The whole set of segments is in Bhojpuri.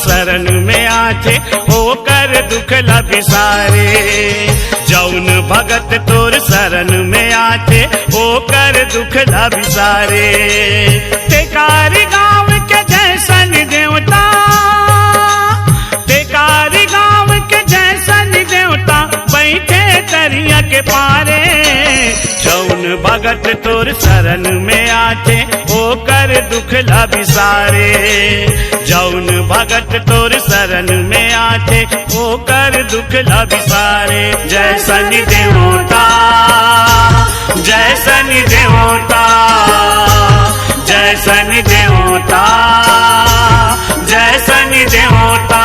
शरण में आथे ओकर दुख ला बिसारे। जौन भगत तोर शरण में आथे ओकर दुख ला बिसारे। टेकारी गाँव के जैसन देवता, टेकारी गाँव के जैसन देवता बैठे तरिया के पारे। जौन भगत तोर शरण में आथे ओकर दुख ला बिसारे। जौन भगत तोर शरण में आथे ओकर दुख ला बिसारे। जय शनि देवता, जय शनि देवता, जय शनि देवता, जय शनि देवता।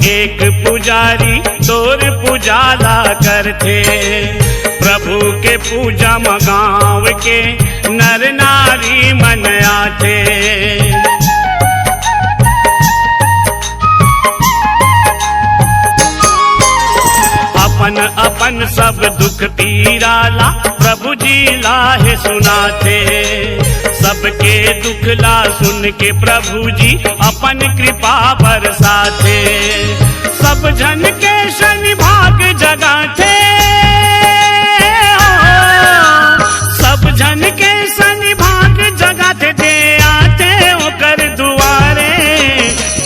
एक पुजारी तोर पूजाला करथे। प्रभु के पूजा मगाँव के नर नारी मन आथे। अपन अपन सब दुख पीराला प्रभु जी लाहे सुनाथे। सबके दुख ला सुन के प्रभु जी अपन कृपा बरसाथे। सब जन के शनि भाग जगाथे, सब जन के शनि भाग जगाथे। दे आते ओकर दुआरे।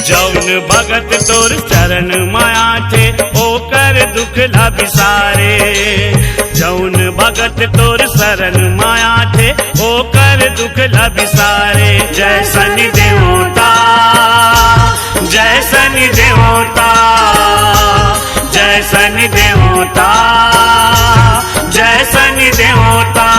जौन भगत तोर चरण माया थे ओकर दुख ला बिसारे। जौन भगत तोर शरण माया थे ओकर दुख ला बिसारे। जय शनि देवता, जय शनि देवता, जय शनि देवता, जय शनि देवता।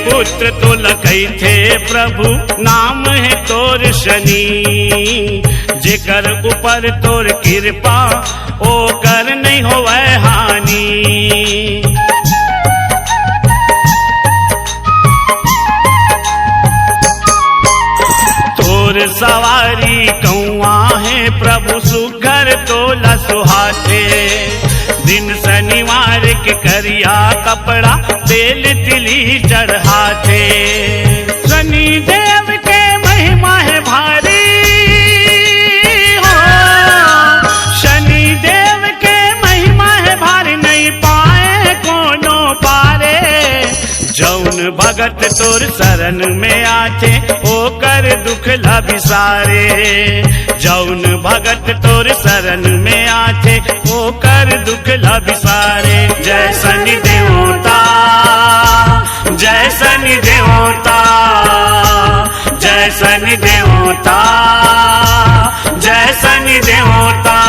पुत्र तो लखई थे प्रभु नाम है तोर शनि। जेकर ऊपर तोर कृपा ओ कर नहीं होवे हानि। तोर सवारी कौआ है प्रभु सुघर तोला सुहाते। दिन शनिवार के करिया कपड़ा तेल तिली चढ़ाते। शनि देव के महिमा है भारी हो। शनि देव के महिमा है भारी नहीं पाए कोनो पारे। जौन भगत तोर शरण में आथे ओकर दुख ला बिसारे। जौन भगत तोर शरण में आथे ओकर दुख ला बिसारे। जय शनि देवता, जय शनि देवता, जय शनि देवता, जय शनि देवता।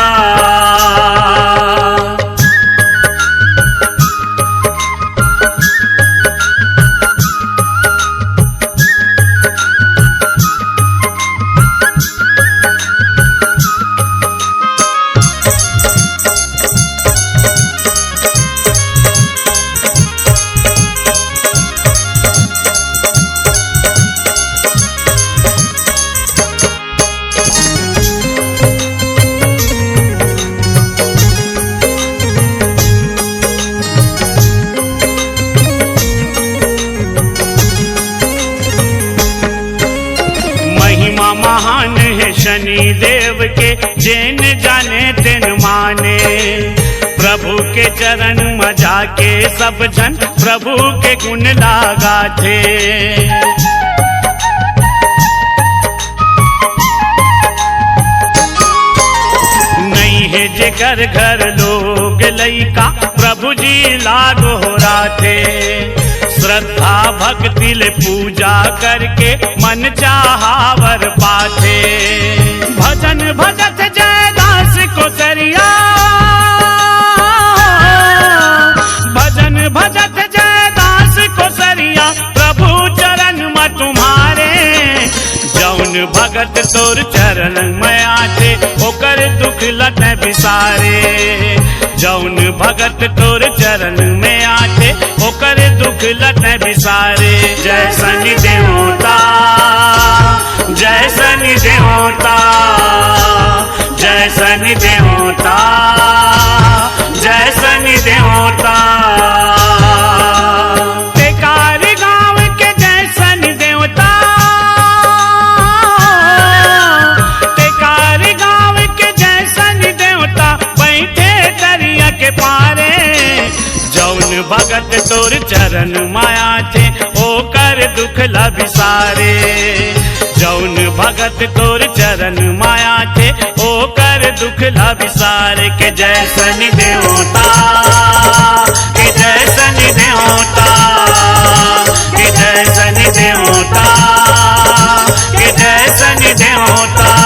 है शनि देव के जैन जाने तेन माने। प्रभु के चरण में जाके सब जन प्रभु के गुण लागा थे। नहीं है जेकर घर लोग लइका प्रभु जी लागो हो राथे। श्रद्धा भक्ति ले पूजा करके मन चाहावर पाथे। भजन भजत जय दास को सरिया, भजन भजत जय दास को सरिया, प्रभु चरण में तुम्हारे। जौन भगत तोर चरण में आते ओकर दुख लट बिसारे। जौन भगत तोर चरण में आते ओकर दुख लट बिसारे। जय शनि देवता, जय शनि देवता, जय शनि देवता, जय शनि देवता। टेकारी गांव के जय शनि देवता, टेकारी गांव के जय शनि देवता, बैठे दरिया के पारे। जौन भगत तोर चरण माया थे ओकर दुख ला बिसारे। जौन भगत तोर चरण माया थे ओकर दुख ला बिसारे। के जय शनि देवता, के जय शनि देवता, के जय शनि देवता, के जय शनि देवता।